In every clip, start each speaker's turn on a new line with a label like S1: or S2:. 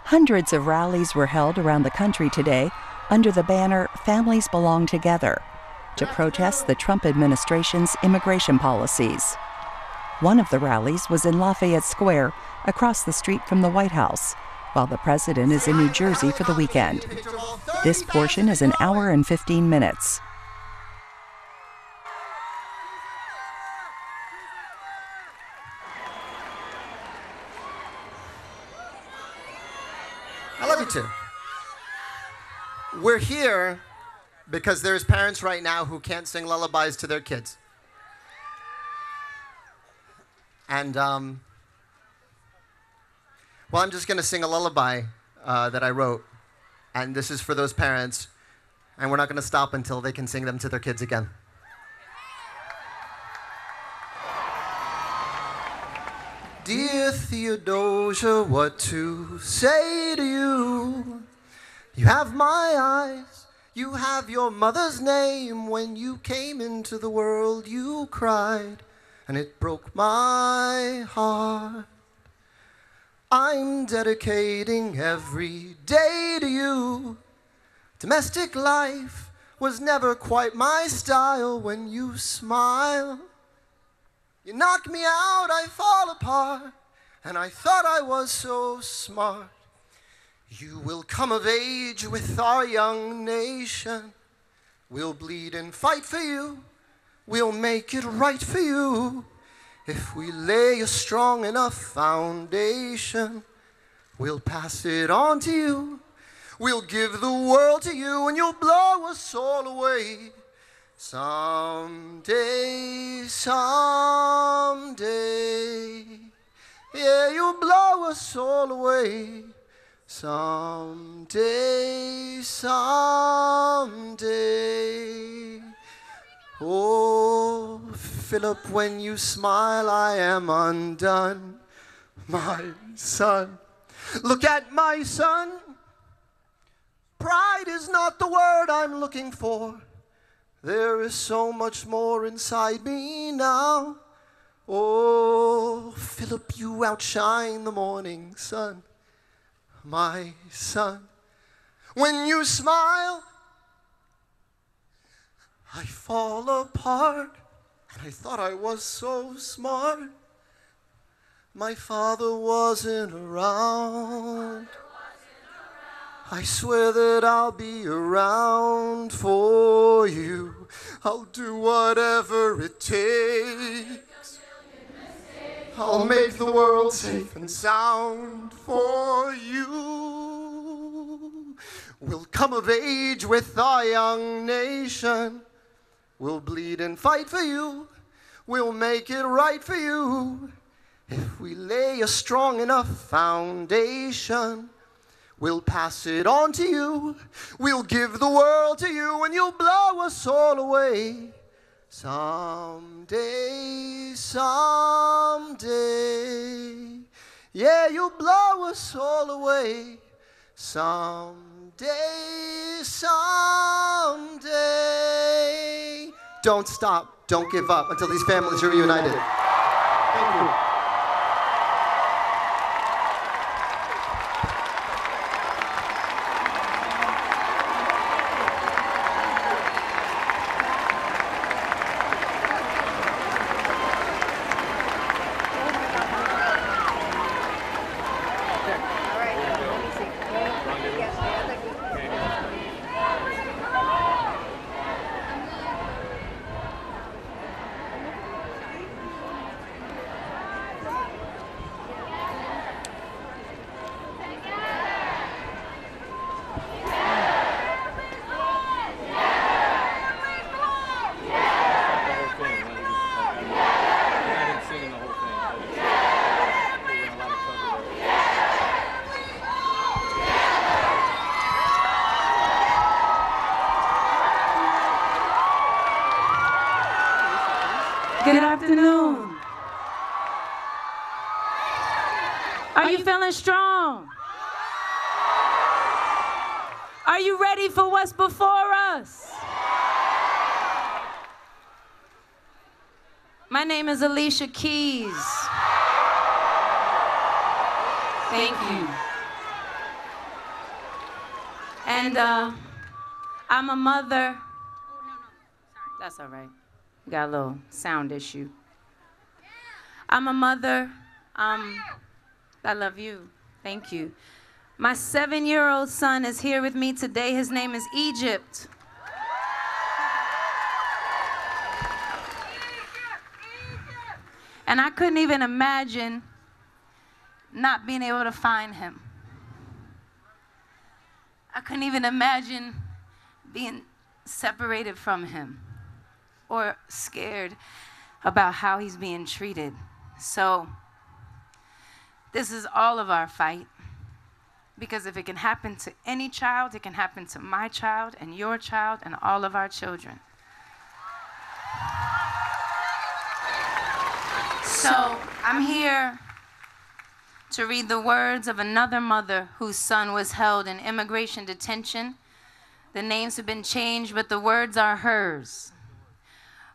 S1: Hundreds of rallies were held around the country today under the banner Families Belong Together to protest the Trump administration's immigration policies. One of the rallies was in Lafayette Square, across the street from the White House, while the president is in New Jersey for the weekend. This portion is an hour and 15 minutes.
S2: I love you too. We're here because there's parents right now who can't sing lullabies to their kids. And, well, I'm just going to sing a lullaby that I wrote. And this is for those parents. And we're not going to stop until they can sing them to their kids again. Dear Theodosia, what to say to you? You have my eyes, you have your mother's name. When you came into the world, you cried, and it broke my heart. I'm dedicating every day to you. Domestic life was never quite my style. When you smile, you knock me out, I fall apart, and I thought I was so smart. You will come of age with our young nation. We'll bleed and fight for you. We'll make it right for you. If we lay a strong enough foundation, we'll pass it on to you. We'll give the world to you, and you'll blow us all away. Someday, someday, yeah, you'll blow us all away. Someday, someday. Oh, Philip, when you smile, I am undone. My son, look at my son. Pride is not the word I'm looking for. There is so much more inside me now. Oh, Philip, you outshine the morning sun. My son, when you smile, I fall apart, and I thought I was so smart. My father wasn't around. I swear that I'll be around for you. I'll do whatever it takes. I'll make the world safe and sound for you. We'll come of age with our young nation. We'll bleed and fight for you. We'll make it right for you. If we lay a strong enough foundation, we'll pass it on to you. We'll give the world to you, and you'll blow us all away. Someday, someday, yeah, you'll blow us all away. Someday, someday. Don't stop, don't give up until these families are reunited. Thank you.
S3: Good afternoon. Are you feeling strong? Are you ready for what's before us? My name is Alicia Keys. Thank you. And I'm a mother. That's all right. We got a little sound issue. I'm a mother. I love you. Thank you. My 7-year-old son is here with me today. His name is Egypt. And I couldn't even imagine not being able to find him. I couldn't even imagine being separated from him or scared about how he's being treated. So this is all of our fight, because if it can happen to any child, it can happen to my child and your child and all of our children. So I'm here to read the words of another mother whose son was held in immigration detention. The names have been changed, but the words are hers.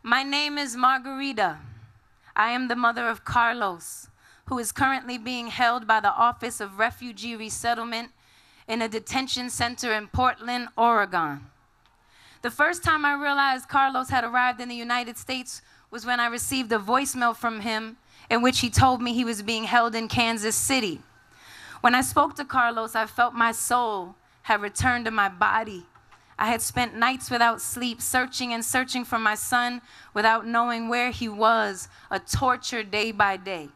S3: My name is Margarita. I am the mother of Carlos, who is currently being held by the Office of Refugee Resettlement in a detention center in Portland, Oregon. The first time I realized Carlos had arrived in the United States was when I received a voicemail from him in which he told me he was being held in Kansas City. When I spoke to Carlos, I felt my soul had returned to my body. I had spent nights without sleep, searching and searching for my son without knowing where he was, a torture day by day.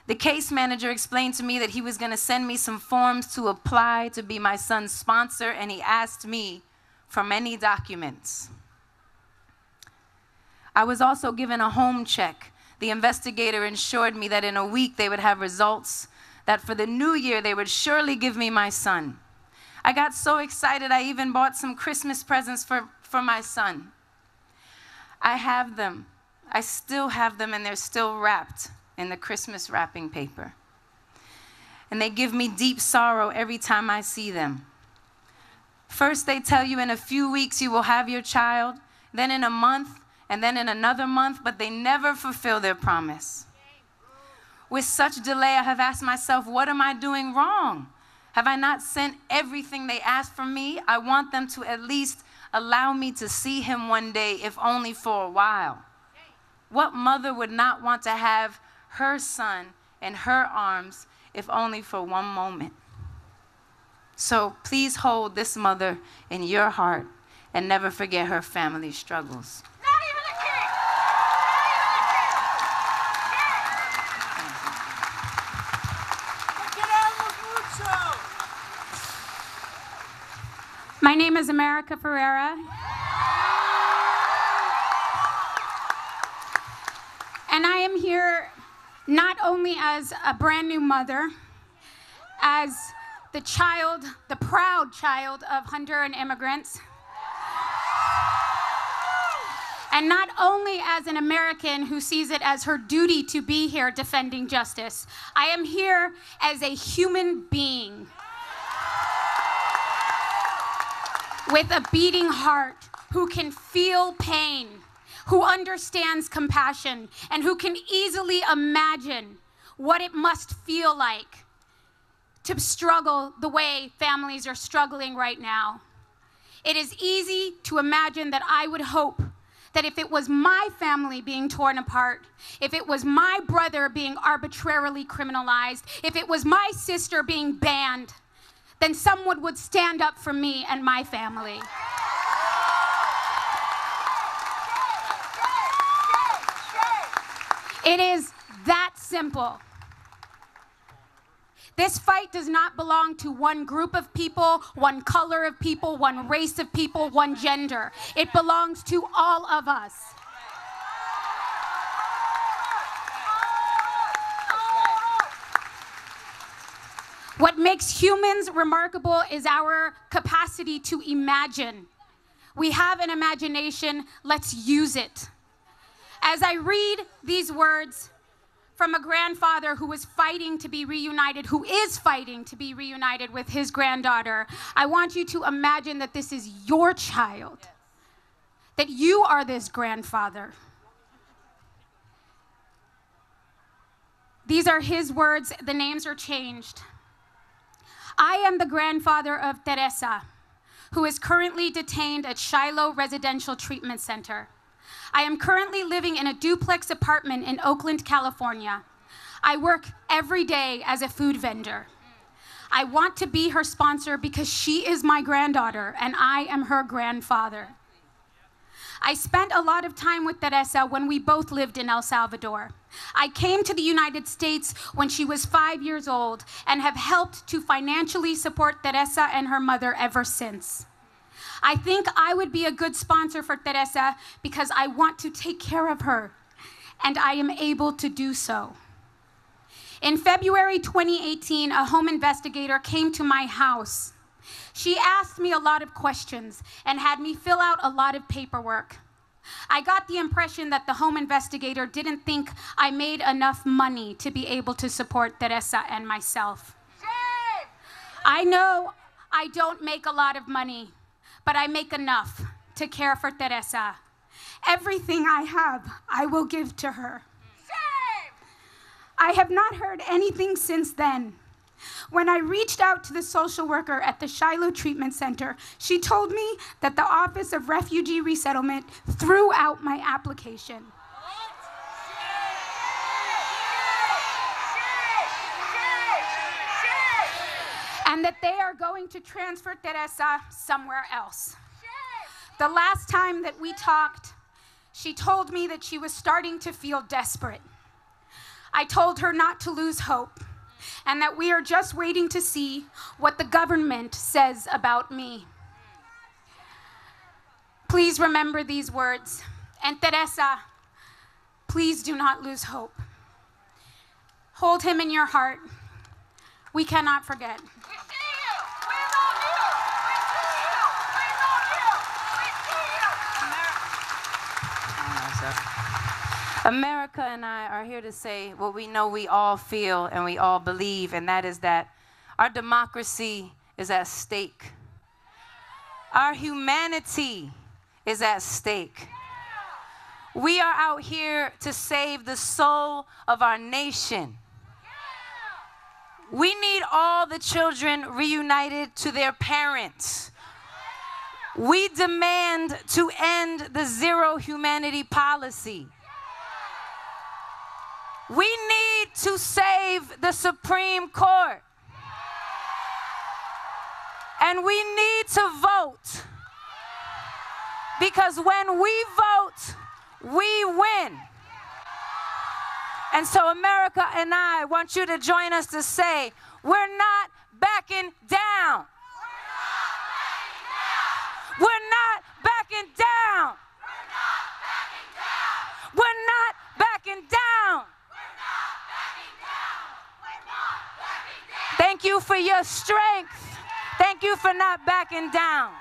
S3: The case manager explained to me that he was going to send me some forms to apply to be my son's sponsor, and he asked me for many documents. I was also given a home check. The investigator assured me that in a week they would have results, that for the new year they would surely give me my son. I got so excited I even bought some Christmas presents for my son. I have them. I still have them, and they're still wrapped in the Christmas wrapping paper. And they give me deep sorrow every time I see them. First they tell you in a few weeks you will have your child, then in a month, and then in another month, but they never fulfill their promise. With such delay, I have asked myself, what am I doing wrong? Have I not sent everything they asked from me? I want them to at least allow me to see him one day, if only for a while. What mother would not want to have her son in her arms, if only for one moment? So please hold this mother in your heart and never forget her family's struggles.
S4: My name is America Ferreira. And I am here not only as a brand new mother, as the child, the proud child of Honduran immigrants, and not only as an American who sees it as her duty to be here defending justice. I am here as a human being with a beating heart, who can feel pain, who understands compassion, and who can easily imagine what it must feel like to struggle the way families are struggling right now. It is easy to imagine that I would hope that if it was my family being torn apart, if it was my brother being arbitrarily criminalized, if it was my sister being banned, then someone would stand up for me and my family. It is that simple. This fight does not belong to one group of people, one color of people, one race of people, one gender. It belongs to all of us. What makes humans remarkable is our capacity to imagine. We have an imagination, let's use it. As I read these words from a grandfather who was fighting to be reunited, who is fighting to be reunited with his granddaughter, I want you to imagine that this is your child, that you are this grandfather. These are his words, the names are changed. I am the grandfather of Teresa, who is currently detained at Shiloh Residential Treatment Center. I am currently living in a duplex apartment in Oakland, California. I work every day as a food vendor. I want to be her sponsor because she is my granddaughter and I am her grandfather. I spent a lot of time with Teresa when we both lived in El Salvador. I came to the United States when she was 5 years old and have helped to financially support Teresa and her mother ever since. I think I would be a good sponsor for Teresa because I want to take care of her, and I am able to do so. In February 2018, a home investigator came to my house. She asked me a lot of questions and had me fill out a lot of paperwork. I got the impression that the home investigator didn't think I made enough money to be able to support Teresa and myself. I know I don't make a lot of money, but I make enough to care for Teresa. Everything I have, I will give to her. I have not heard anything since then. When I reached out to the social worker at the Shiloh Treatment Center, she told me that the Office of Refugee Resettlement threw out my application. And that they are going to transfer Teresa somewhere else. The last time that we talked, she told me that she was starting to feel desperate. I told her not to lose hope, and that we are just waiting to see what the government says about me. Please remember these words. And Teresa, please do not lose hope. Hold him in your heart. We cannot forget.
S3: We see you! We love you! We see you! We love you! We see you! America and I are here to say what we know we all feel and we all believe, and that is that our democracy is at stake. Our humanity is at stake. We are out here to save the soul of our nation. We need all the children reunited to their parents. We demand to end the zero humanity policy. We need to save the Supreme Court. And we need to vote. Because when we vote, we win. And so America and I want you to join us to say, we're not backing down. We're not backing down. We're not backing down. Thank you for your strength. Thank you for not backing down.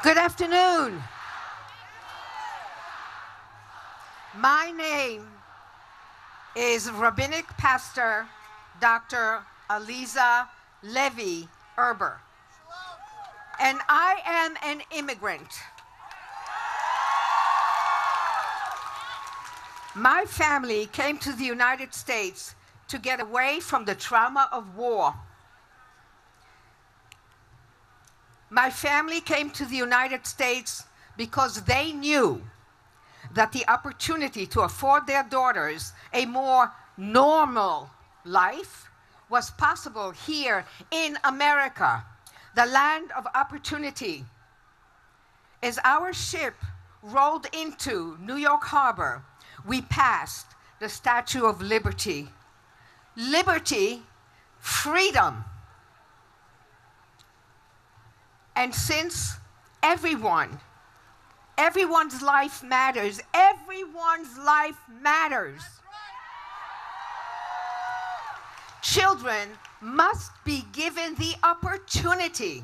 S5: Good afternoon. My name is Rabbinic Pastor Dr. Aliza Levy Erber, and I am an immigrant. My family came to the United States to get away from the trauma of war. My family came to the United States because they knew that the opportunity to afford their daughters a more normal life was possible here in America, the land of opportunity. As our ship rolled into New York Harbor, we passed the Statue of Liberty. Liberty, freedom. And since everyone's life matters, everyone's life matters. Children must be given the opportunity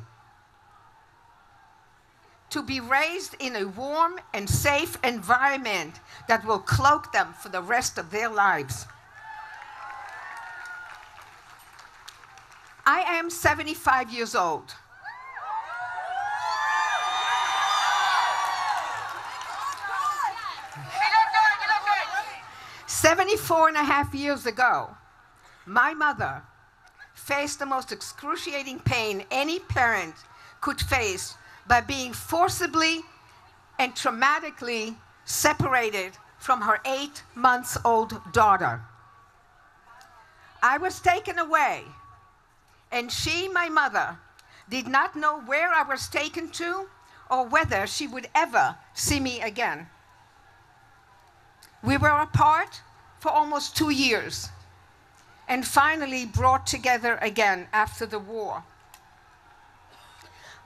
S5: to be raised in a warm and safe environment that will cloak them for the rest of their lives. I am 75 years old. "74 and a half years ago, my mother faced the most excruciating pain any parent could face by being forcibly and traumatically separated from her 8-month-old daughter. I was taken away, and she, my mother, did not know where I was taken to or whether she would ever see me again. We were apart for almost 2 years and finally brought together again after the war.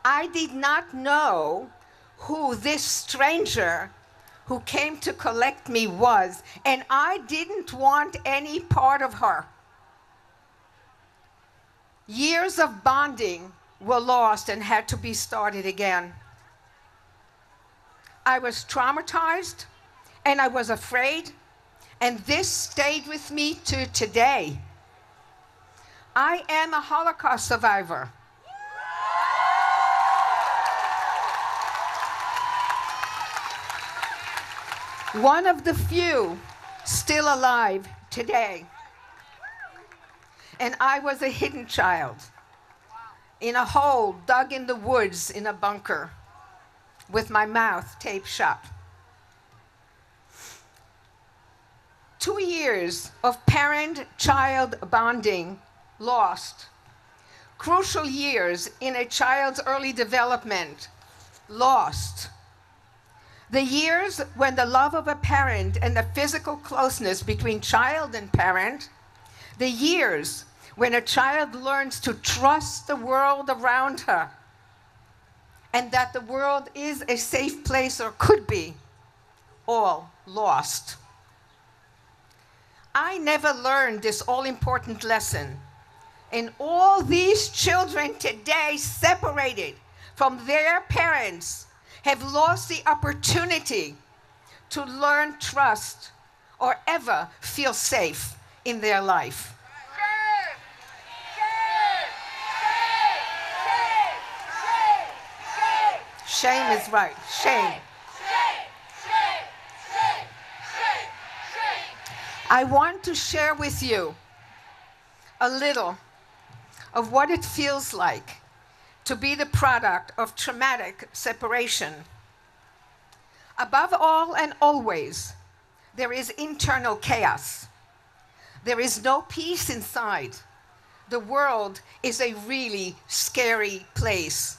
S5: I did not know who this stranger who came to collect me was, and I didn't want any part of her. Years of bonding were lost and had to be started again. I was traumatized and I was afraid, and this stayed with me to today. I am a Holocaust survivor. One of the few still alive today. And I was a hidden child in a hole dug in the woods in a bunker with my mouth taped shut. 2 years of parent-child bonding lost. Crucial years in a child's early development lost. The years when the love of a parent and the physical closeness between child and parent, the years when a child learns to trust the world around her and that the world is a safe place or could be, all lost. I never learned this all-important lesson, and all these children today separated from their parents have lost the opportunity to learn trust or ever feel safe in their life. Shame is right. Shame. I want to share with you a little of what it feels like to be the product of traumatic separation. Above all and always, there is internal chaos. There is no peace inside. The world is a really scary place.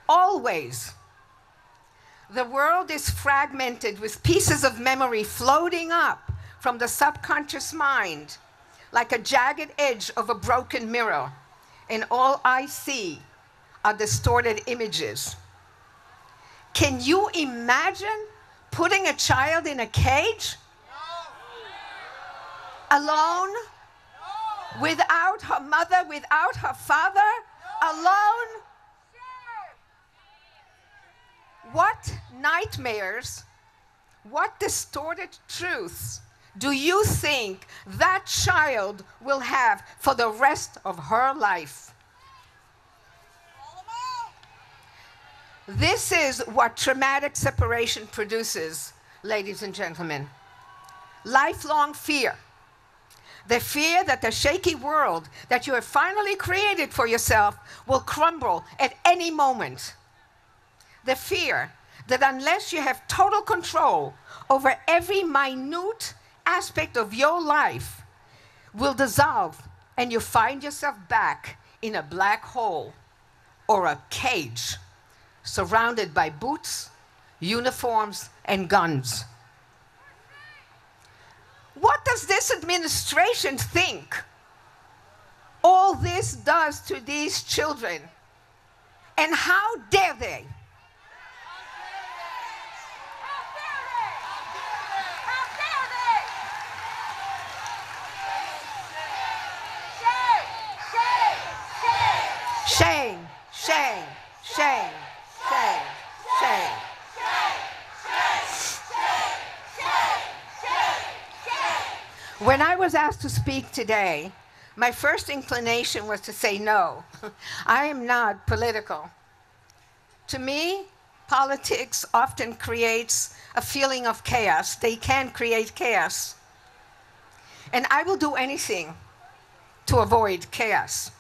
S5: Always. The world is fragmented with pieces of memory floating up from the subconscious mind like a jagged edge of a broken mirror, and all I see are distorted images. Can you imagine putting a child in a cage? No. Alone? No. Without her mother, without her father? No. Alone? Sure. What nightmares, what distorted truths do you think that child will have for the rest of her life? This is what traumatic separation produces, ladies and gentlemen. Lifelong fear. The fear that the shaky world that you have finally created for yourself will crumble at any moment. The fear that unless you have total control over every minute aspect of your life, will dissolve and you find yourself back in a black hole or a cage, surrounded by boots, uniforms, and guns. What does this administration think all this does to these children? And how dare they? Shame, shame, shame, shame, shame. When I was asked to speak today, my first inclination was to say no. I am not political. To me, politics often creates a feeling of chaos. They can create chaos. And I will do anything to avoid chaos.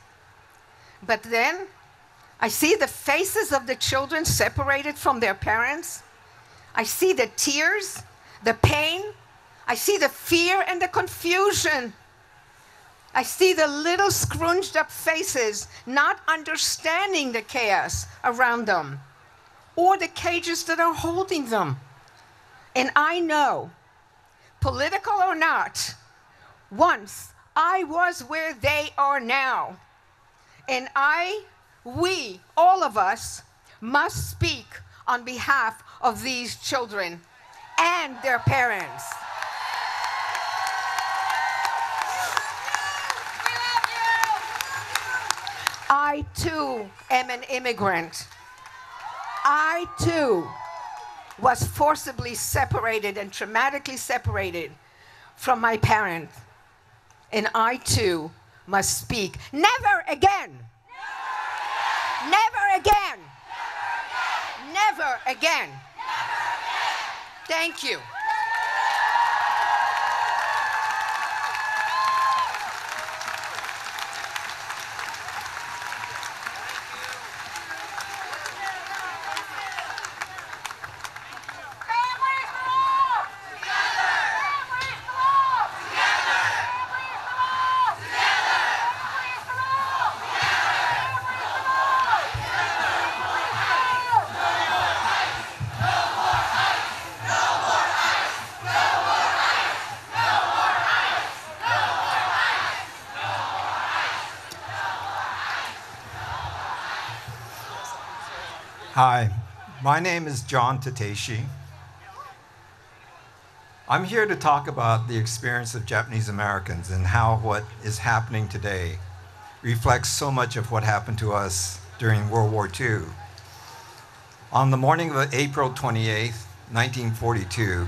S5: But then I see the faces of the children separated from their parents. I see the tears, the pain. I see the fear and the confusion. I see the little scrunched up faces not understanding the chaos around them or the cages that are holding them. And I know, political or not, once I was where they are now. And we, all of us, must speak on behalf of these children and their parents. I, too, am an immigrant. I, too, was forcibly separated and traumatically separated from my parents. And I, too, must speak. Never again. Never again. Never again. Thank you.
S6: Hi, my name is John Tateshi. I'm here to talk about the experience of Japanese Americans and how what is happening today reflects so much of what happened to us during World War II. On the morning of April 28, 1942,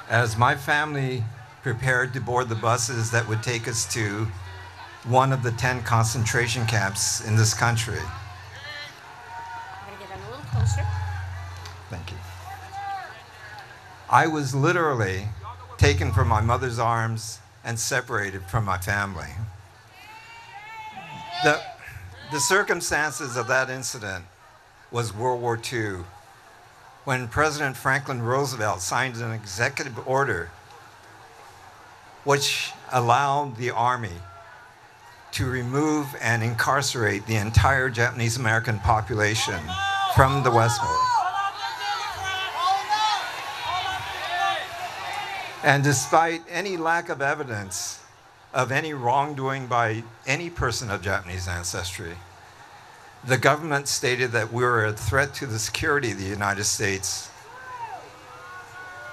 S6: as my family prepared to board the buses that would take us to one of the 10 concentration camps in this country. Thank you. I was literally taken from my mother's arms and separated from my family. The circumstances of that incident was World War II, when President Franklin Roosevelt signed an executive order which allowed the Army to remove and incarcerate the entire Japanese American population from the West Coast. And despite any lack of evidence of any wrongdoing by any person of Japanese ancestry, the government stated that we were a threat to the security of the United States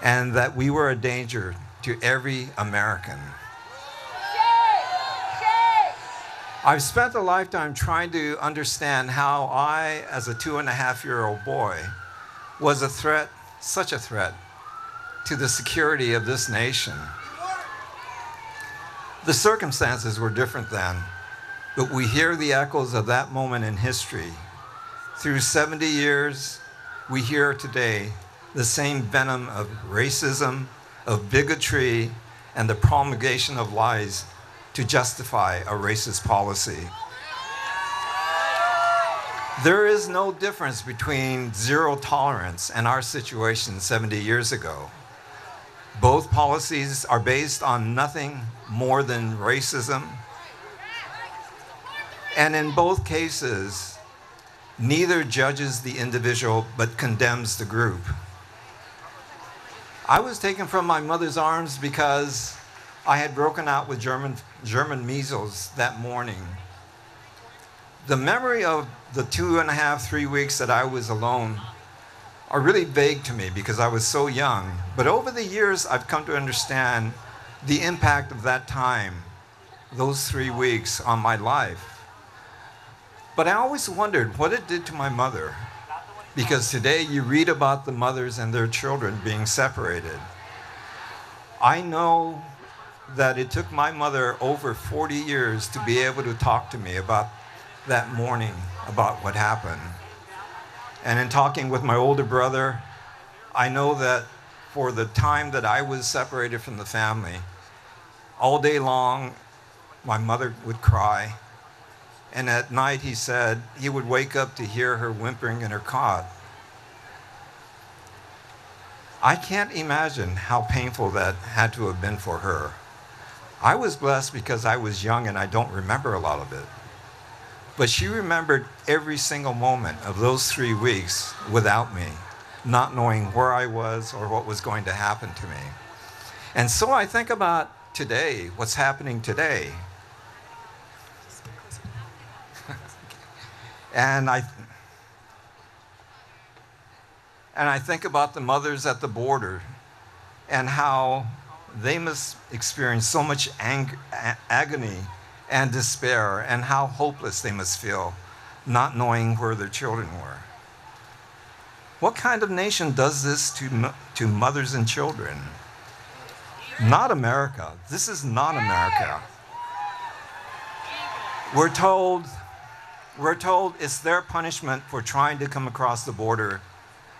S6: and that we were a danger to every American. I've spent a lifetime trying to understand how I, as a 2.5-year-old boy, was a threat, such a threat, to the security of this nation. The circumstances were different then, but we hear the echoes of that moment in history. Through 70 years, we hear today the same venom of racism, of bigotry, and the promulgation of lies to justify a racist policy. There is no difference between zero tolerance and our situation 70 years ago. Both policies are based on nothing more than racism, And in both cases, neither judges the individual but condemns the group. I was taken from my mother's arms because I had broken out with German measles that morning. The memory of the 2.5, 3 weeks that I was alone are really vague to me because I was so young. But over the years, I've come to understand the impact of that time, those 3 weeks, on my life. But I always wondered what it did to my mother, because today you read about the mothers and their children being separated. I know that it took my mother over 40 years to be able to talk to me about that morning, about what happened. And in talking with my older brother, I know that for the time that I was separated from the family, all day long, my mother would cry. And at night, he said, he would wake up to hear her whimpering in her cot. I can't imagine how painful that had to have been for her. I was blessed because I was young and I don't remember a lot of it. But she remembered every single moment of those 3 weeks without me, not knowing where I was or what was going to happen to me. And so I think about today, what's happening today. And I think about the mothers at the border and how they must experience so much agony and despair, and how hopeless they must feel, not knowing where their children were. What kind of nation does this to mothers and children? Not America. This is not America. We're told it's their punishment for trying to come across the border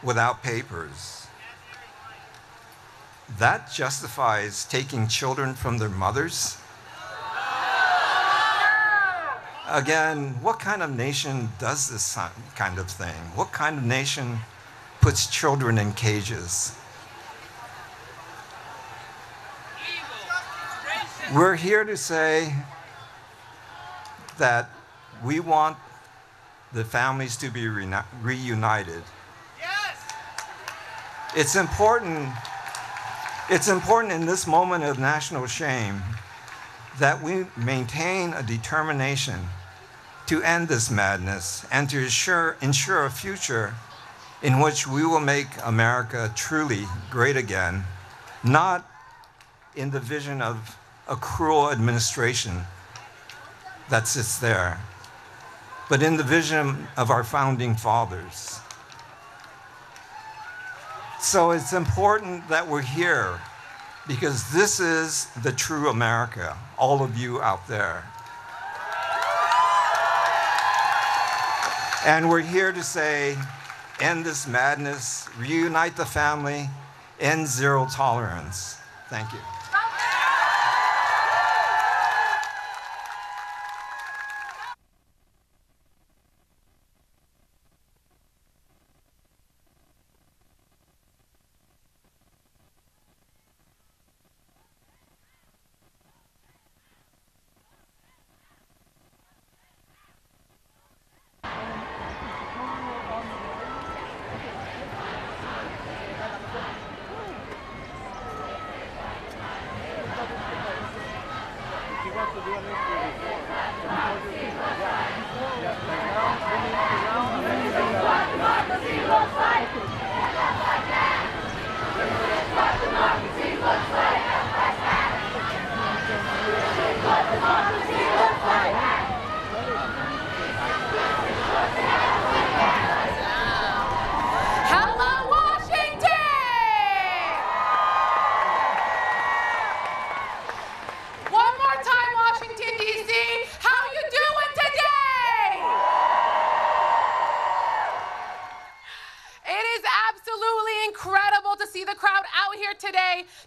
S6: without papers. That justifies taking children from their mothers? Again, what kind of nation does this kind of thing? What kind of nation puts children in cages? We're here to say that we want the families to be reunited. It's important in this moment of national shame that we maintain a determination to end this madness and to ensure a future in which we will make America truly great again, not in the vision of a cruel administration that sits there, but in the vision of our founding fathers. So it's important that we're here, because this is the true America, all of you out there. And we're here to say, end this madness, reunite the family, end zero tolerance. Thank you.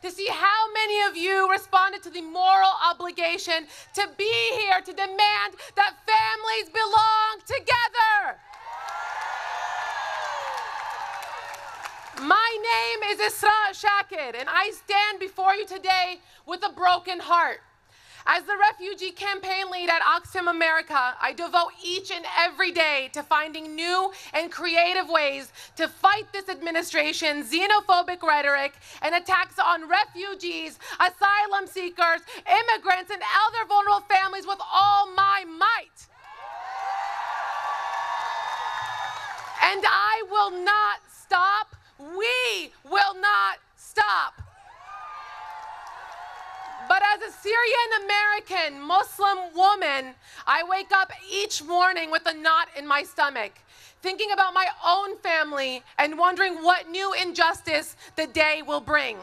S7: To see how many of you responded to the moral obligation to be here to demand that families belong together. My name is Isra Shakir, and I stand before you today with a broken heart. As the refugee campaign lead at Oxfam America, I devote each and every day to finding new and creative ways to fight this administration's xenophobic rhetoric and attacks on refugees, asylum seekers, immigrants, and other vulnerable families with all my might. And I will not stop. We will not stop. But as a Syrian-American Muslim woman, I wake up each morning with a knot in my stomach, thinking about my own family and wondering what new injustice the day will bring.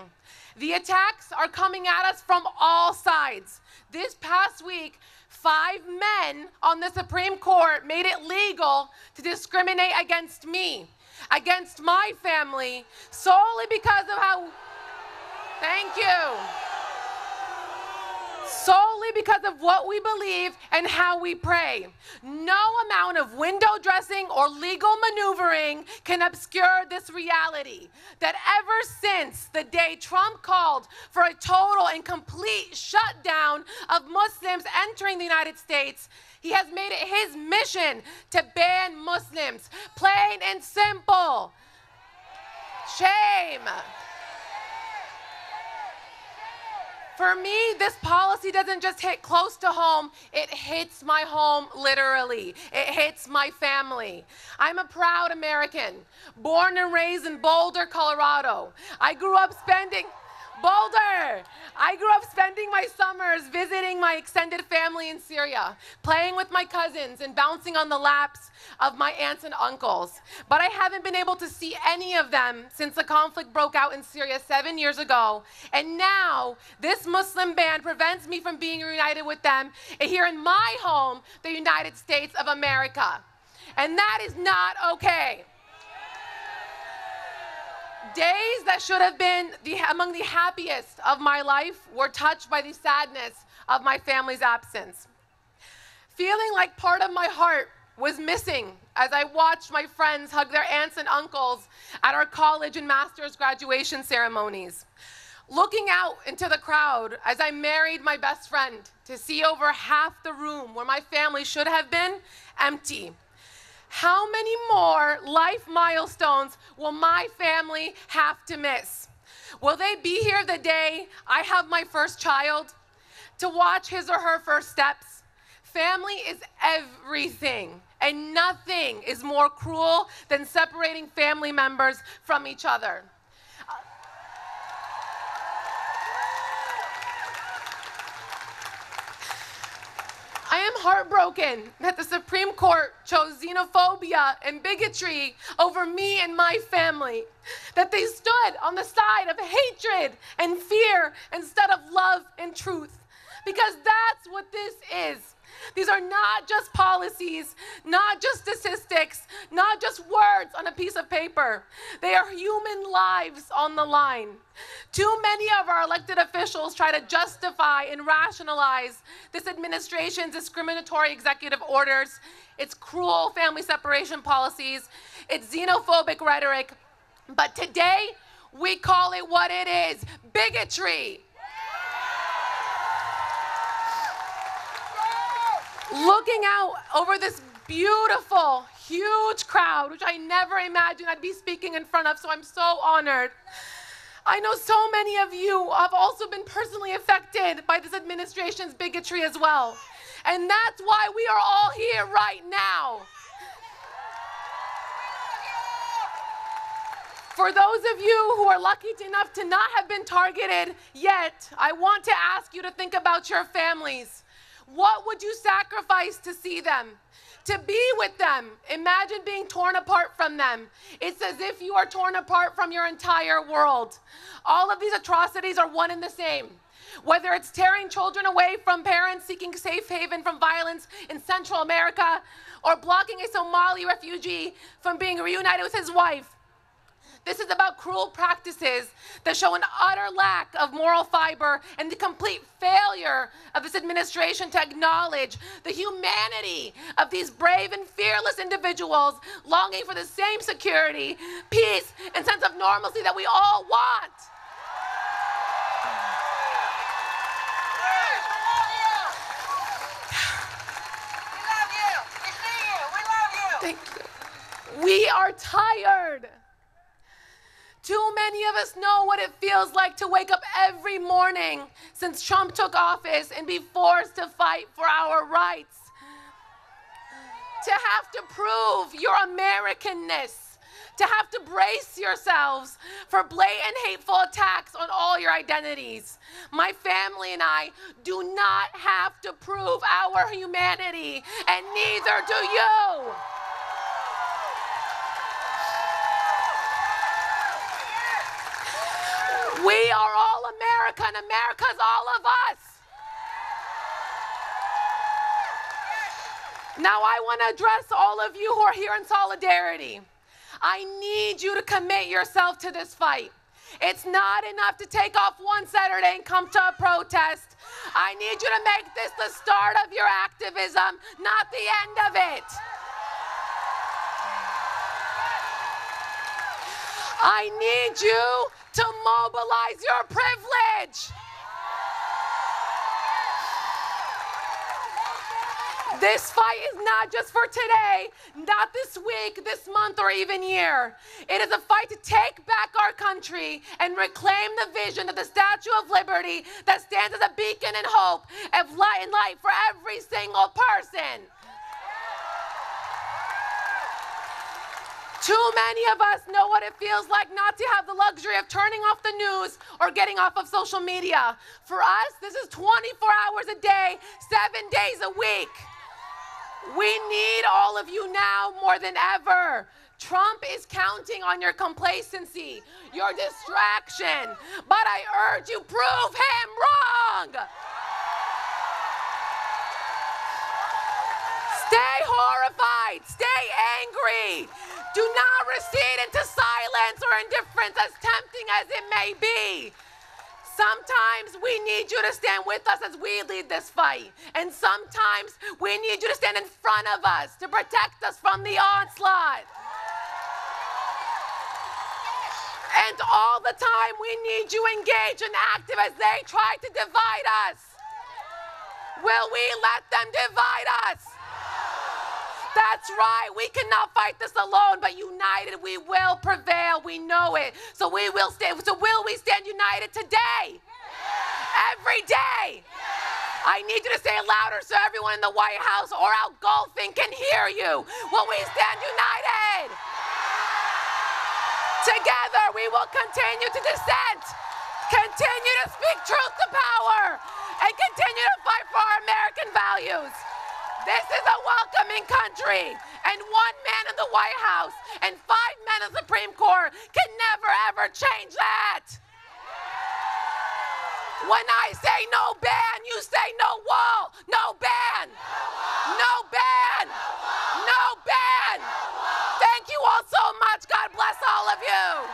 S7: The attacks are coming at us from all sides. This past week, 5 men on the Supreme Court made it legal to discriminate against me, against my family, solely because of how, thank you, solely because of what we believe and how we pray. No amount of window dressing or legal maneuvering can obscure this reality that ever since the day Trump called for a total and complete shutdown of Muslims entering the United States, he has made it his mission to ban Muslims. Plain and simple. Shame. For me, this policy doesn't just hit close to home, it hits my home literally. It hits my family. I'm a proud American, born and raised in Boulder, Colorado. I grew up spending my summers visiting my extended family in Syria, playing with my cousins and bouncing on the laps of my aunts and uncles. But I haven't been able to see any of them since the conflict broke out in Syria 7 years ago. And now this Muslim ban prevents me from being reunited with them here in my home, the United States of America. And that is not okay. Days that should have been among the happiest of my life were touched by the sadness of my family's absence. Feeling like part of my heart was missing as I watched my friends hug their aunts and uncles at our college and master's graduation ceremonies. Looking out into the crowd as I married my best friend to see over half the room where my family should have been empty. How many more life milestones will my family have to miss? Will they be here the day I have my first child to watch his or her first steps? Family is everything, and nothing is more cruel than separating family members from each other. I am heartbroken that the Supreme Court chose xenophobia and bigotry over me and my family, that they stood on the side of hatred and fear instead of love and truth, because that's what this is. These are not just policies, not just statistics, not just words on a piece of paper. They are human lives on the line. Too many of our elected officials try to justify and rationalize this administration's discriminatory executive orders, its cruel family separation policies, its xenophobic rhetoric. But today, we call it what it is: bigotry. Looking out over this beautiful, huge crowd, which I never imagined I'd be speaking in front of, so I'm so honored. I know so many of you have also been personally affected by this administration's bigotry as well. And that's why we are all here right now. For those of you who are lucky enough to not have been targeted yet, I want to ask you to think about your families. What would you sacrifice to see them, to be with them? Imagine being torn apart from them. It's as if you are torn apart from your entire world. All of these atrocities are one and the same. Whether it's tearing children away from parents seeking safe haven from violence in Central America, or blocking a Somali refugee from being reunited with his wife. This is about cruel practices that show an utter lack of moral fiber and the complete failure of this administration to acknowledge the humanity of these brave and fearless individuals longing for the same security, peace, and sense of normalcy that we all want. Thank you. We are tired. Too many of us know what it feels like to wake up every morning since Trump took office and be forced to fight for our rights. To have to prove your Americanness. To have to brace yourselves for blatant hateful attacks on all your identities. My family and I do not have to prove our humanity, and neither do you. We are all America, and America's all of us. Now I want to address all of you who are here in solidarity. I need you to commit yourself to this fight. It's not enough to take off one Saturday and come to a protest. I need you to make this the start of your activism, not the end of it. I need you to mobilize your privilege. This fight is not just for today, not this week, this month, or even year. It is a fight to take back our country and reclaim the vision of the Statue of Liberty that stands as a beacon and hope of light and light for every single person. Too many of us know what it feels like not to have the luxury of turning off the news or getting off of social media. For us, this is 24 hours a day, 7 days a week. We need all of you now more than ever. Trump is counting on your complacency, your distraction, but I urge you, prove him wrong. Stay horrified, stay angry. Do not recede into silence or indifference, as tempting as it may be. Sometimes we need you to stand with us as we lead this fight. And sometimes we need you to stand in front of us to protect us from the onslaught. And all the time we need you engaged and active as they try to divide us. Will we let them divide us? That's right, we cannot fight this alone, but united we will prevail, we know it. So will we stand united today? Every day? I need you to say it louder so everyone in the White House or out golfing can hear you. Will we stand united? Together we will continue to dissent, continue to speak truth to power, and continue to fight for our American values. This is a welcoming country, and one man in the White House and 5 men in the Supreme Court can never, ever change that. When I say no ban, you say no wall. No ban. No ban. No ban. Thank you all so much. God bless all of you.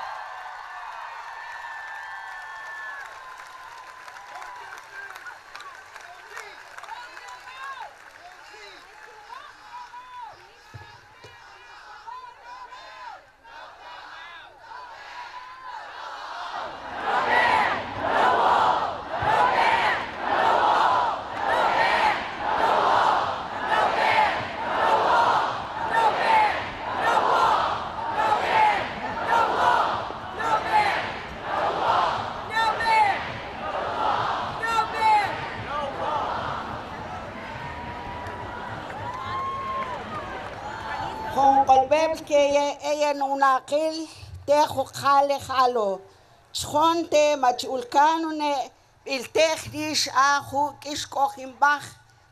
S8: que ella no nakil te khale khalo chonte machulkanune il technisch ahu kiskochimbach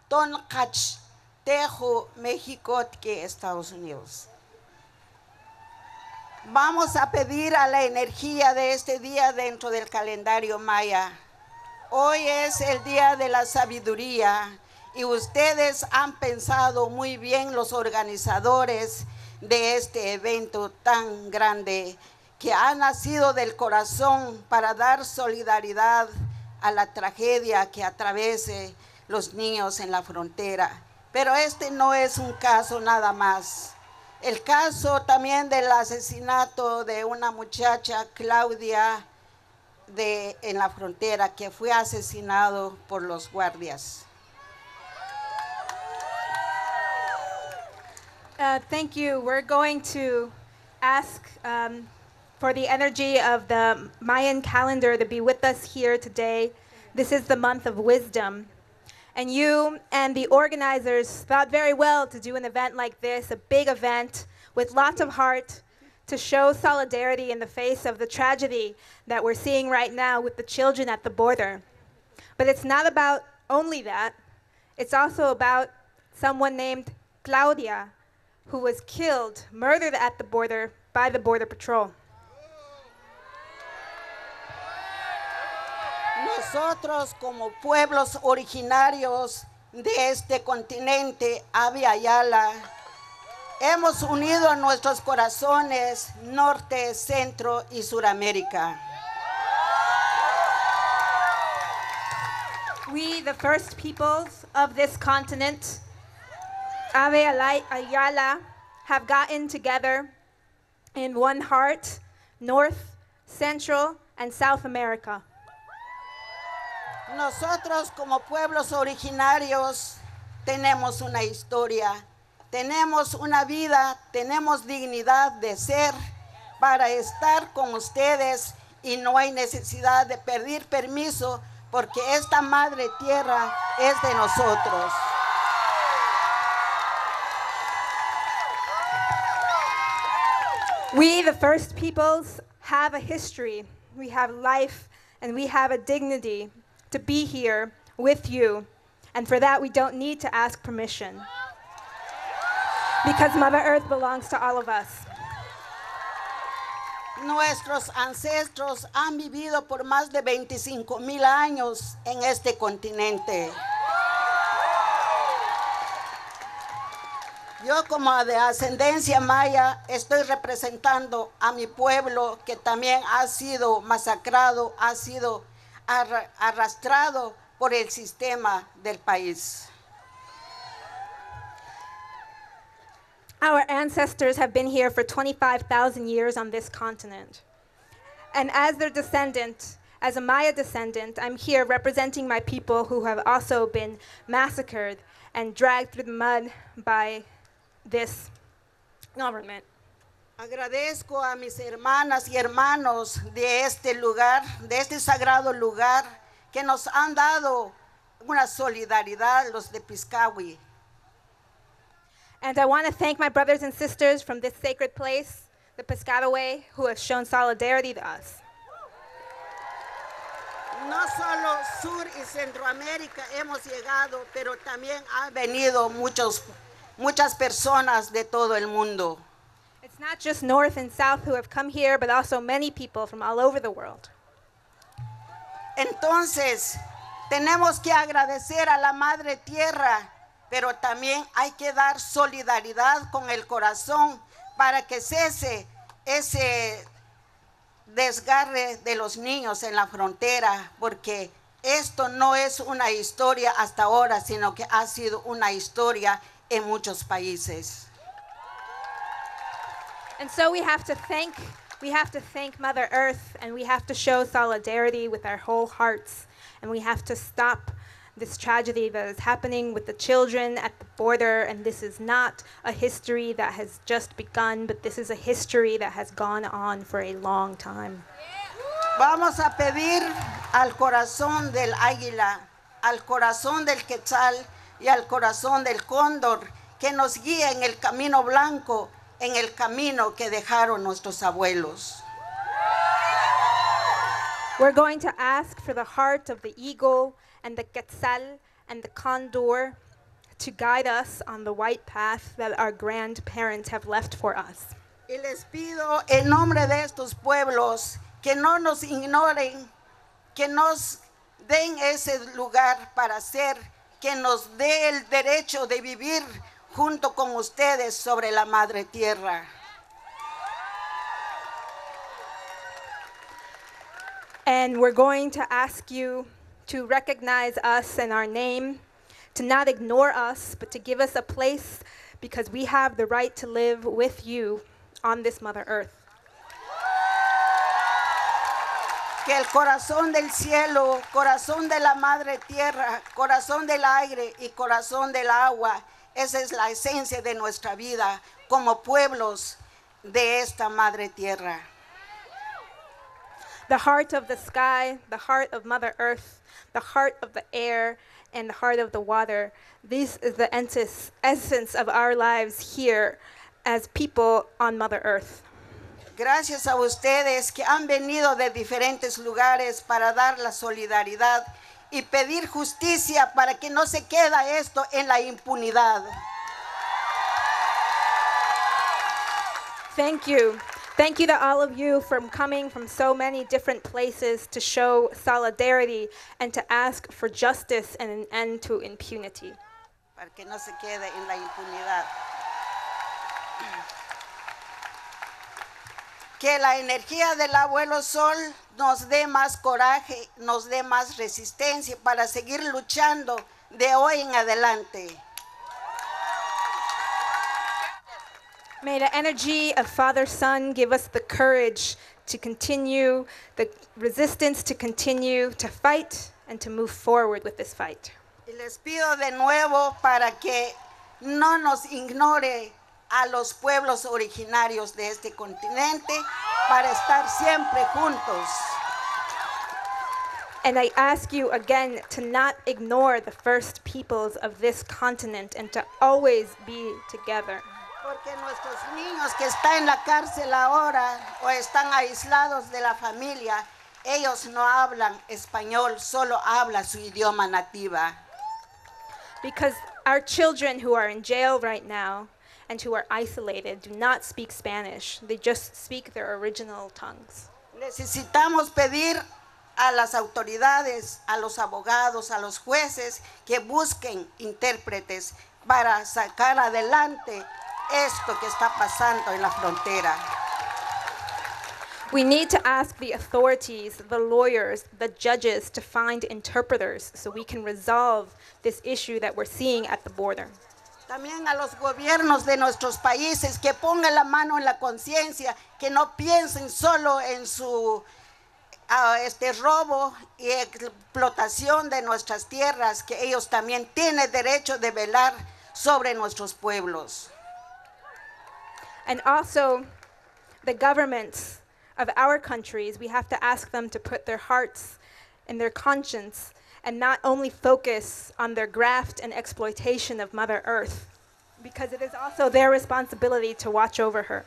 S8: ton kach tejo México que Estados Unidos. Vamos a pedir a la energía de este día dentro del calendario maya. Hoy es el día de la sabiduría y ustedes han pensado muy bien, los organizadores de este evento tan grande que ha nacido del corazón para dar solidaridad a la tragedia que atraviese los niños en la frontera. Pero este no es un caso nada más. El caso también del asesinato de una muchacha, Claudia, en la frontera, que fue asesinado por los guardias.
S9: Thank you. We're going to ask for the energy of the Mayan calendar to be with us here today. This is the month of wisdom. And you and the organizers thought very well to do an event like this, a big event with lots of heart, to show solidarity in the face of the tragedy that we're seeing right now with the children at the border. But it's not about only that. It's also about someone named Claudia, who was killed, murdered at the border by the Border Patrol.
S8: Nosotros como pueblos originarios de este continente, Abya Yala, hemos unido nuestros corazones norte, centro y suramérica.
S9: We, the first peoples of this continent, Abya Yala, have gotten together in one heart, North, Central, and South America.
S8: Nosotros como pueblos originarios tenemos una historia, tenemos una vida, tenemos dignidad de ser para estar con ustedes y no hay necesidad de pedir permiso porque esta madre tierra es de nosotros.
S9: We, the first peoples, have a history, we have life, and we have a dignity to be here with you. And for that, we don't need to ask permission. Because Mother Earth belongs to all of us.
S8: Nuestros ancestros han vivido por más de 25,000 años en este continente. Yo como de ascendencia maya estoy representando a mi pueblo que también ha sido masacrado, ha sido arrastrado por el sistema del país.
S9: Our ancestors have been here for 25,000 years on this continent. And as their descendant, as a Maya descendant, I'm here representing my people who have also been massacred and dragged through the mud by this government.
S8: Agradezco a mis hermanas y hermanos de este lugar, de este sagrado lugar, que nos han dado una solidaridad, los de Piscahui.
S9: And I want to thank my brothers and sisters from this sacred place, the Piscataway, who have shown solidarity to us.
S8: No solo Sur y Centroamérica hemos llegado, pero también han venido muchas personas de todo el mundo.
S9: It's not just North and South who have come here, but also many people from all over the world.
S8: Entonces, tenemos que agradecer a la Madre Tierra, pero también hay que dar solidaridad con el corazón para que cese ese desgarre de los niños en la frontera, porque esto no es una historia hasta ahora, sino que ha sido una historia en muchos países.
S9: And so we have to thank Mother Earth, and we have to show solidarity with our whole hearts, and we have to stop this tragedy that is happening with the children at the border. And this is not a history that has just begun, but this is a history that has gone on for a long time.
S8: Vamos a pedir al corazón del águila, al corazón del quetzal y al corazón del cóndor que nos guíe en el camino blanco, en el camino que dejaron nuestros abuelos.
S9: We're going to ask for the heart of the eagle and the quetzal and the condor to guide us on the white path that our grandparents have left for us.
S8: Y les pido en nombre de estos pueblos que no nos ignoren, que nos den ese lugar para ser, que nos dé el derecho de vivir junto con ustedes sobre la madre tierra.
S9: And we're going to ask you to recognize us and our name, to not ignore us, but to give us a place because we have the right to live with you on this Mother Earth.
S8: Que el corazón del cielo, corazón de la madre tierra, corazón del aire y corazón del agua Esa es la esencia de nuestra vida como pueblos de esta madre tierra.
S9: The heart of the sky, the heart of Mother Earth, the heart of the air, and the heart of the water. This is the essence of our lives here as people on Mother Earth.
S8: Gracias a ustedes que han venido de diferentes lugares para dar la solidaridad y pedir justicia para que no se quede esto en la impunidad.
S9: Thank you. Thank you to all of you for coming from so many different places to show solidarity and to ask for justice and an end to impunity.
S8: Para que no se quede en la impunidad. Que la energía del abuelo Sol nos dé más coraje, nos dé más resistencia para seguir luchando de hoy en adelante.
S9: May the energy of Father Sun give us the courage to continue, the resistance to continue to fight and to move forward with this fight.
S8: Y les pido de nuevo para que no nos ignore a los pueblos originarios de este continente para estar siempre juntos.
S9: And I ask you again to not ignore the first peoples of this continent and to always be together.
S8: Porque nuestros niños que están en la cárcel ahora o están aislados de la familia, ellos no hablan español, solo hablan su idioma nativa.
S9: Because our children who are in jail right now and who are isolated do not speak Spanish. They just speak their original tongues.
S8: Necesitamos pedir a las autoridades, a los abogados, a los jueces que busquen intérpretes para sacar adelante esto que está pasando en la frontera.
S9: We need to ask the authorities, the lawyers, the judges to find interpreters so we can resolve this issue that we're seeing at the border.
S8: También a los gobiernos de nuestros países que pongan la mano en la conciencia, que no piensen solo en su robo y explotación de nuestras tierras, que ellos también tienen derecho de velar sobre nuestros pueblos.
S9: And also, the governments of our countries, we have to ask them to put their hearts and their conscience and not only focus on their graft and exploitation of Mother Earth, because it is also their responsibility to watch over her.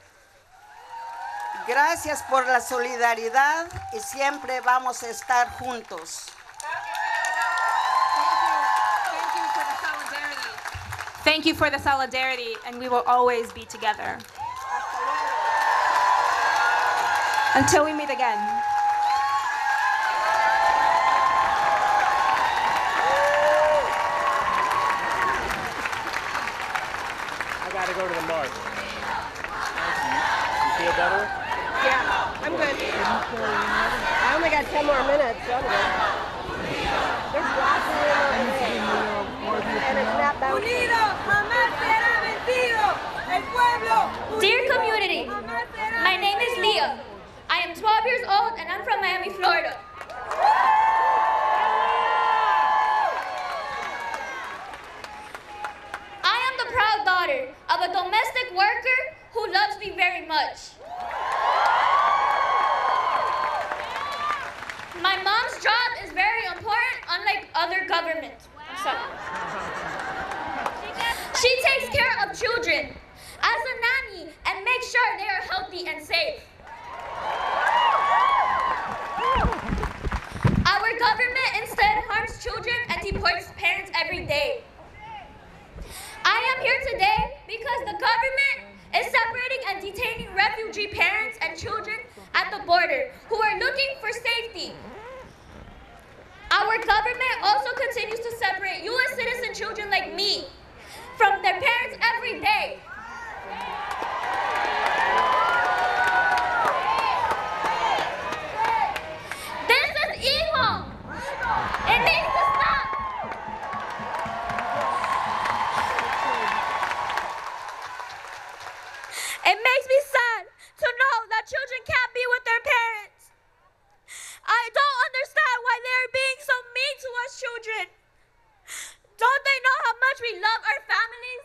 S8: Gracias por la solidaridad y siempre vamos a estar juntos.
S9: Thank you for the solidarity, and we will always be together. Until we meet again.
S10: I gotta go to the march. You feel better?
S11: Yeah, I'm good. I only got 10 more minutes, so I'm good. There's lots of room over there. And it's not bound.
S12: Unidos, jamás será vencido. El pueblo.
S13: Dear community, my name is Leah. I am 12 years old and I'm from Miami, Florida. I am the proud daughter of a domestic worker who loves me very much. My mom's job is very important, unlike other governments. She takes care of children as a nanny and makes sure they are healthy and safe. Our government instead harms children and deports parents every day. I am here today because the government is separating and detaining refugee parents and children at the border who are looking for safety. Our government also continues to separate U.S. citizen children like me from their parents every day. This is evil. It needs to stop. It makes me sad to know that children can't be with their parents. I don't understand why they are being so mean to us children. Don't they know how much we love our families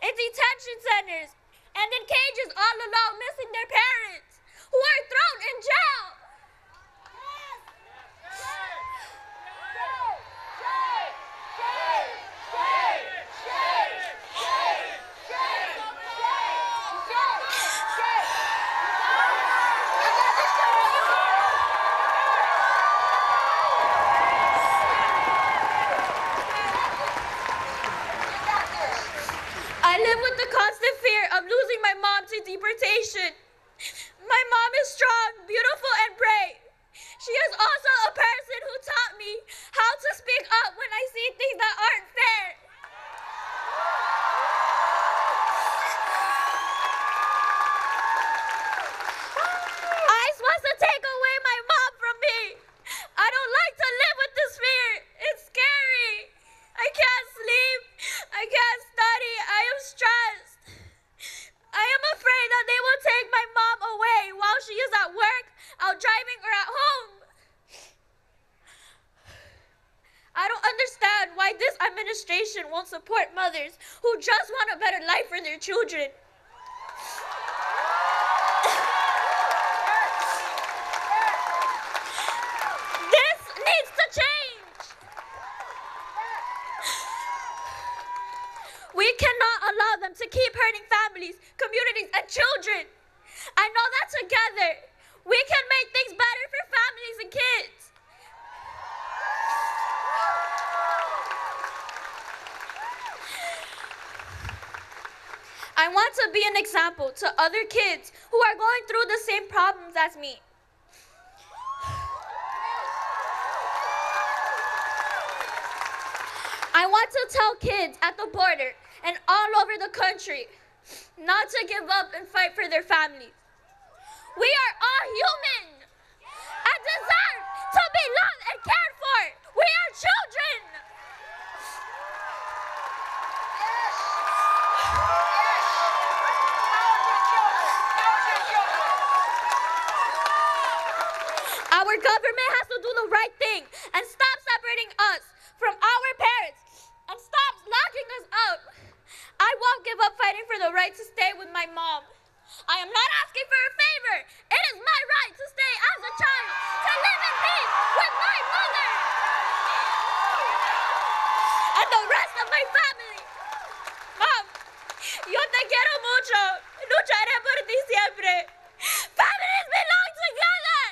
S13: in detention centers, and in cages all alone missing their parents, who are thrown in jail. I live with the constant fear of losing my mom to deportation. My mom is strong, beautiful, and brave. She is also a person who taught me how to speak up when I see things that aren't fair. ICE wants to take away my mom from me. I don't like to live with this fear. It's scary. I can't sleep. I can't study. I am stressed. I am afraid that they will take my mom away while she is at work, out driving, or at home. I don't understand why this administration won't support mothers who just want a better life for their children. This needs to change. We cannot allow them to keep hurting families, communities, and children. I know that together, we can make things better for families and kids. I want to be an example to other kids who are going through the same problems as me. I want to tell kids at the border and all over the country not to give up and fight for their families. We are all human and deserve to be loved and cared for. We are children. Our government has to do the right thing and stop separating us from our parents and stop locking us up. I won't give up fighting for the right to stay with my mom. I am not asking for a favor. It is my right to stay as a child, to live in peace with my mother and the rest of my family. Mom, yo te quiero mucho. Lucharé por ti siempre. Families belong together.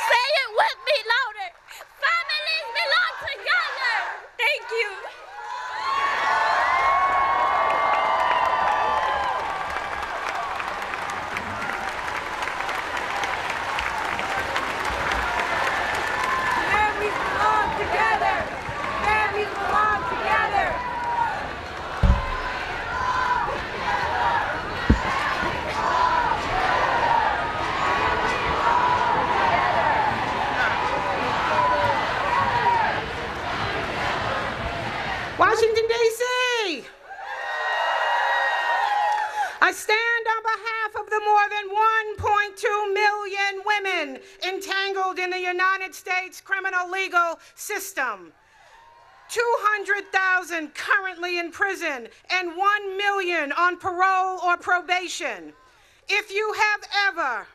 S13: Say it with me louder. Families belong together. Thank you.
S12: Families belong together. Families belong together.
S5: Washington, D.C. I stand on behalf of the more than 1.2 million women entangled in the United States criminal legal system. 200,000 currently in prison and 1 million on parole or probation. If you have ever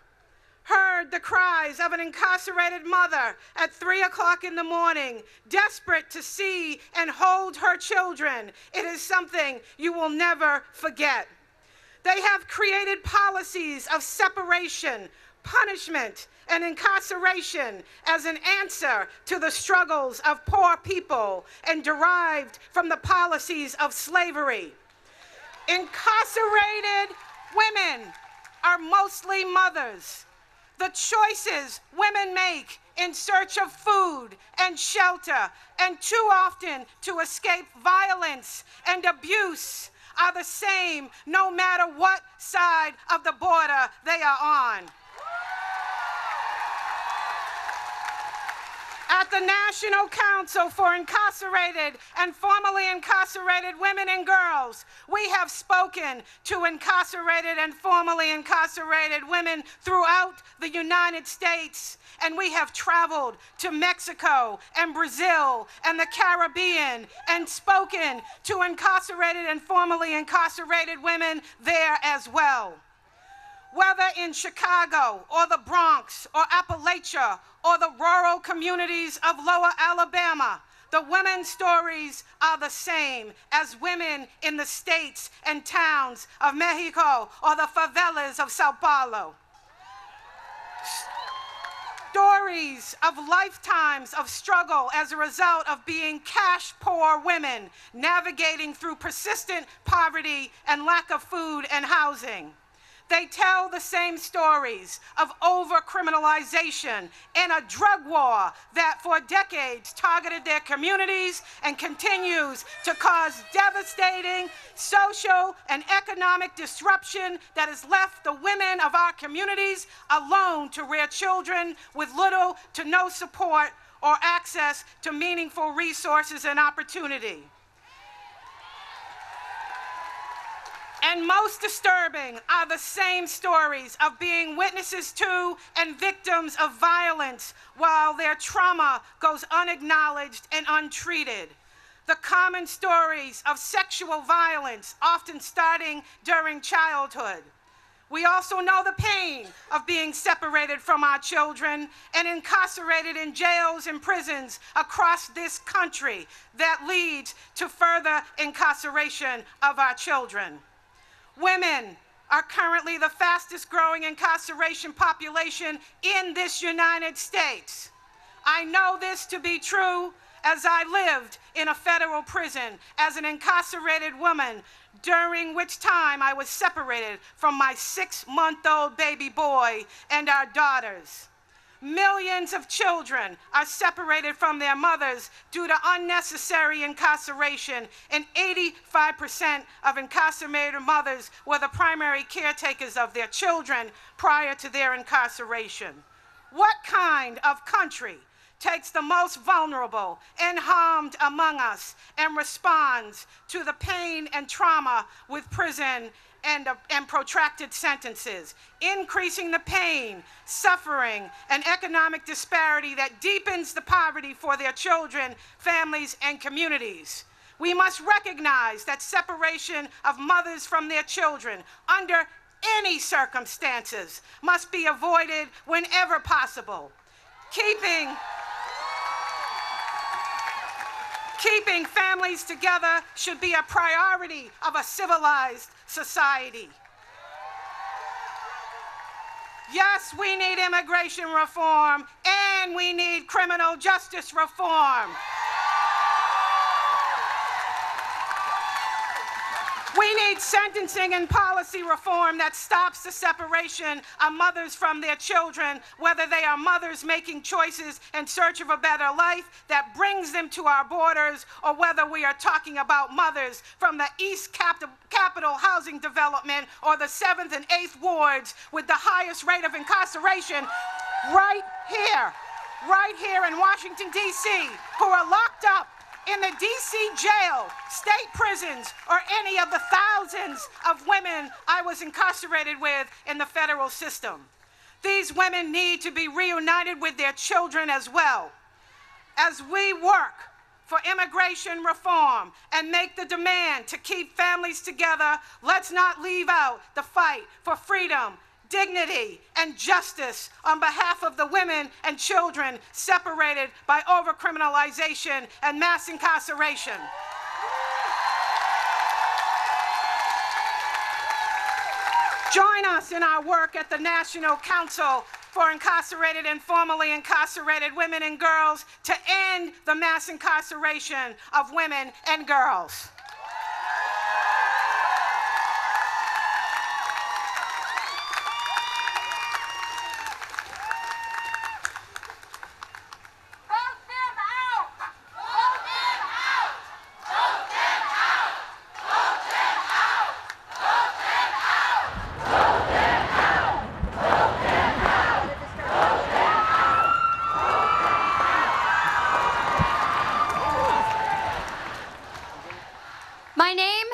S5: heard the cries of an incarcerated mother at 3 o'clock in the morning, desperate to see and hold her children, it is something you will never forget. They have created policies of separation, punishment, and incarceration as an answer to the struggles of poor people and derived from the policies of slavery. Incarcerated women are mostly mothers. The choices women make in search of food and shelter, and too often to escape violence and abuse, are the same no matter what side of the border they are on.
S14: At the National Council for Incarcerated and Formerly Incarcerated Women and Girls, we have spoken to incarcerated and formerly incarcerated women throughout the United States, and we have traveled to Mexico and Brazil and the Caribbean and spoken to incarcerated and formerly incarcerated women there as well. Whether in Chicago or the Bronx or Appalachia or the rural communities of Lower Alabama, the women's stories are the same as women in the states and towns of Mexico or the favelas of Sao Paulo. Stories of lifetimes of struggle as a result of being cash-poor women navigating through persistent poverty and lack of food and housing. They tell the same stories of over-criminalization and a drug war that for decades targeted their communities and continues to cause devastating social and economic disruption that has left the women of our communities alone to rear children with little to no support or access to meaningful resources and opportunity. And most disturbing are the same stories of being witnesses to and victims of violence while their trauma goes unacknowledged and untreated. The common stories of sexual violence, often starting during childhood. We also know the pain of being separated from our children and incarcerated in jails and prisons across this country that leads to further incarceration of our children. Women are currently the fastest growing incarceration population in this United States. I know this to be true as I lived in a federal prison as an incarcerated woman, during which time I was separated from my 6-month-old baby boy and our daughters. Millions of children are separated from their mothers due to unnecessary incarceration, and 85% of incarcerated mothers were the primary caretakers of their children prior to their incarceration. What kind of country takes the most vulnerable and harmed among us and responds to the pain and trauma with prison and protracted sentences, increasing the pain, suffering, and economic disparity that deepens the poverty for their children, families, and communities? We must recognize that separation of mothers from their children under any circumstances must be avoided whenever possible. Keeping families together should be a priority of a civilized society. Yes, we need immigration reform, and we need criminal justice reform. We need sentencing and policy reform that stops the separation of mothers from their children, whether they are mothers making choices in search of a better life that brings them to our borders, or whether we are talking about mothers from the East Capitol Housing Development or the 7th and 8th wards with the highest rate of incarceration right here in Washington, D.C., who are locked up in the D.C. jail, state prisons, or any of the thousands of women I was incarcerated with in the federal system. These women need to be reunited with their children as well. As we work for immigration reform and make the demand to keep families together, let's not leave out the fight for freedom, dignity, and justice on behalf of the women and children separated by overcriminalization and mass incarceration. Join us in our work at the National Council for Incarcerated and Formerly Incarcerated Women and Girls to end the mass incarceration of women and girls.
S15: My name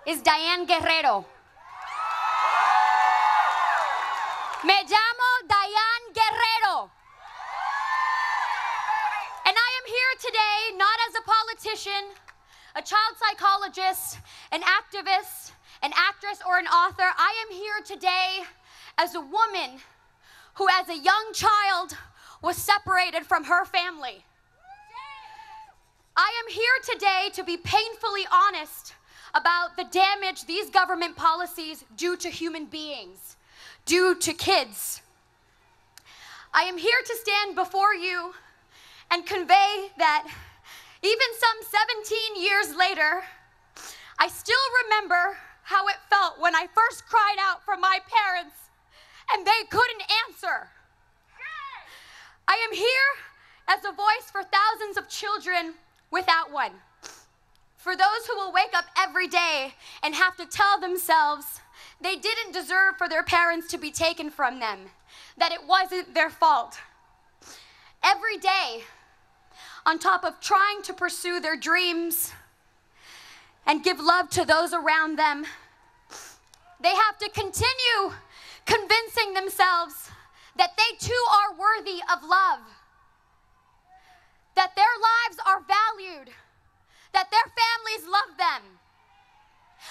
S15: is Diane Guerrero. Me llamo Diane Guerrero. And I am here today not as a politician, a child psychologist, an activist, an actress, or an author. I am here today as a woman who, as a young child, was separated from her family. I am here today to be painfully honest about the damage these government policies do to human beings, do to kids. I am here to stand before you and convey that even some 17 years later, I still remember how it felt when I first cried out for my parents and they couldn't answer. I am here as a voice for thousands of children without one. For those who will wake up every day and have to tell themselves they didn't deserve for their parents to be taken from them, that it wasn't their fault. Every day, on top of trying to pursue their dreams and give love to those around them, they have to continue convincing themselves that they too are worthy of love, that their lives are valued, that their families love them.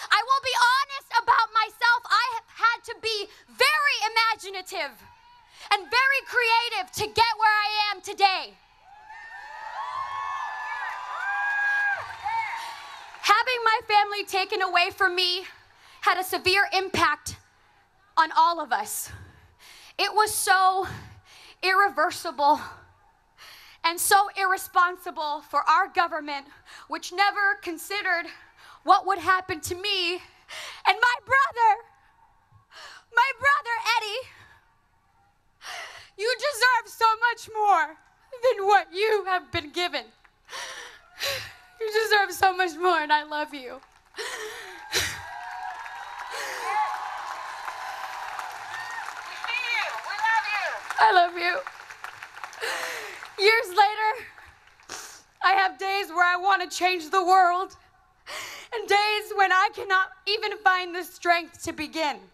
S15: I will be honest about myself. I have had to be very imaginative and very creative to get where I am today. Having my family taken away from me had a severe impact on all of us. It was so irreversible and so irresponsible for our government, which never considered what would happen to me and my brother Eddie. You deserve so much more than what you have been given. You deserve so much more, and I love you. I love you. Years later, I have days where I want to change the world, and days when I cannot even find the strength to begin.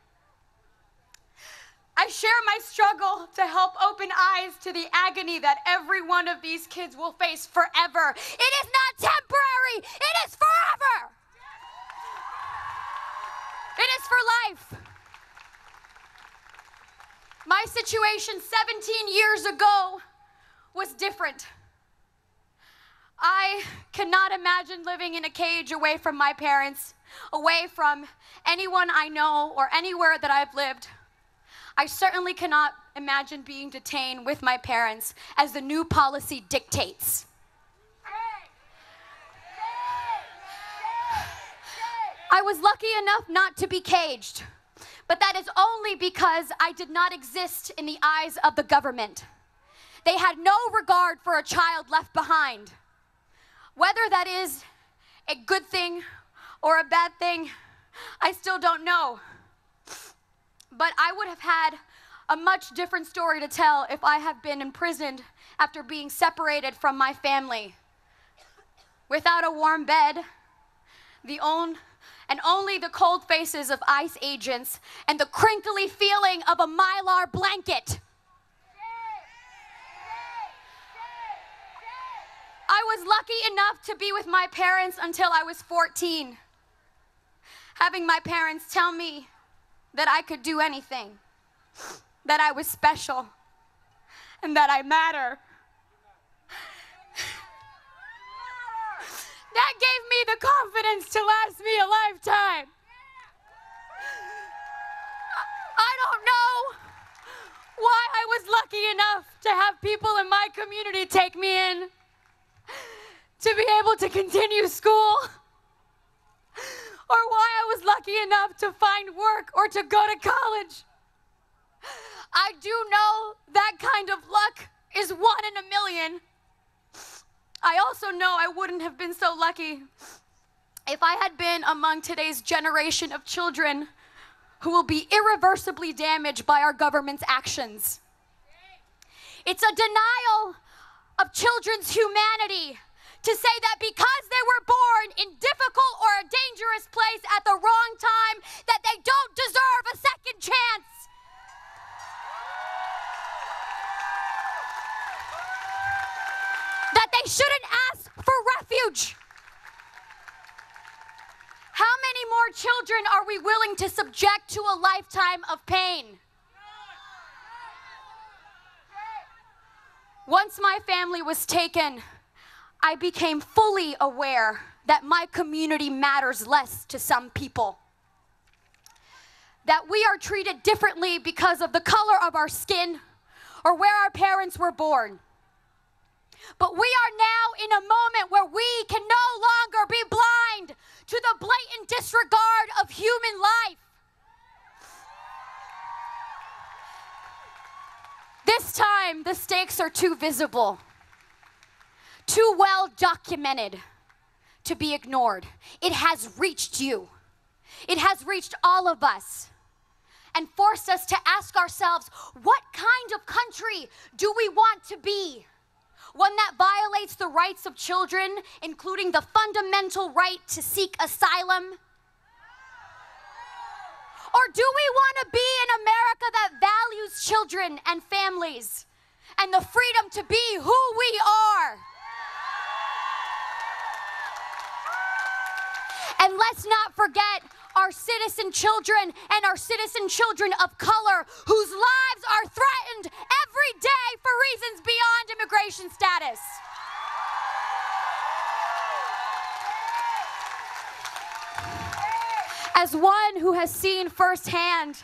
S15: I share my struggle to help open eyes to the agony that every one of these kids will face forever. It is not temporary, it is forever. It is for life. My situation 17 years ago was different. I cannot imagine living in a cage away from my parents, away from anyone I know or anywhere that I've lived. I certainly cannot imagine being detained with my parents as the new policy dictates. I was lucky enough not to be caged, but that is only because I did not exist in the eyes of the government. They had no regard for a child left behind. Whether that is a good thing or a bad thing, I still don't know. But I would have had a much different story to tell if I had been imprisoned after being separated from my family. Without a warm bed, only the cold faces of ICE agents and the crinkly feeling of a Mylar blanket. I was lucky enough to be with my parents until I was 14. Having my parents tell me that I could do anything, that I was special, and that I matter. That gave me the confidence to last me a lifetime. I don't know why I was lucky enough to have people in my community take me in, to be able to continue school, or why I was lucky enough to find work or to go to college. I do know that kind of luck is 1 in a million. I also know I wouldn't have been so lucky if I had been among today's generation of children who will be irreversibly damaged by our government's actions. It's a denial of children's humanity to say that because they were born in difficult or more children are we willing to subject to a lifetime of pain? Once my family was taken, I became fully aware that my community matters less to some people. That we are treated differently because of the color of our skin or where our parents were born. But we are now in a moment where we can no longer be blind to the blatant disregard of human life. This time, the stakes are too visible, too well documented to be ignored. It has reached you. It has reached all of us and forced us to ask ourselves, what kind of country do we want to be? One that violates the rights of children, including the fundamental right to seek asylum? Or do we want to be an America that values children and families and the freedom to be who we are? And let's not forget our citizen children and our citizen children of color whose lives are threatened every day for reasons beyond immigration status. As one who has seen firsthand,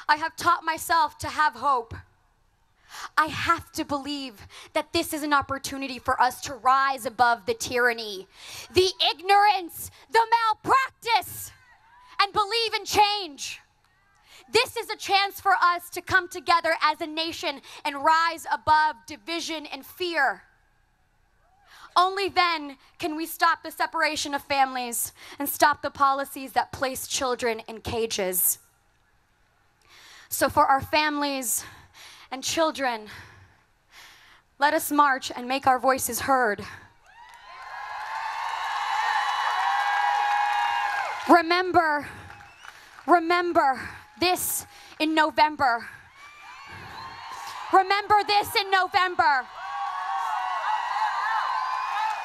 S15: I have taught myself to have hope. I have to believe that this is an opportunity for us to rise above the tyranny, the ignorance, the malpractice, and believe in change. This is a chance for us to come together as a nation and rise above division and fear. Only then can we stop the separation of families and stop the policies that place children in cages. So for our families and children, let us march and make our voices heard. Remember this in November. Remember this in November.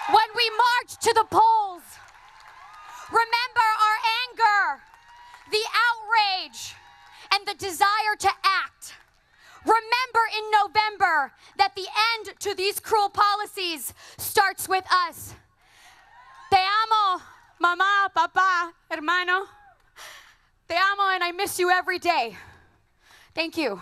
S15: When we march to the polls, remember our anger, the outrage, and the desire to act. Remember in November that the end to these cruel policies starts with us. Te amo, mamá, papá, hermano. Te amo and I miss you every day. Thank you.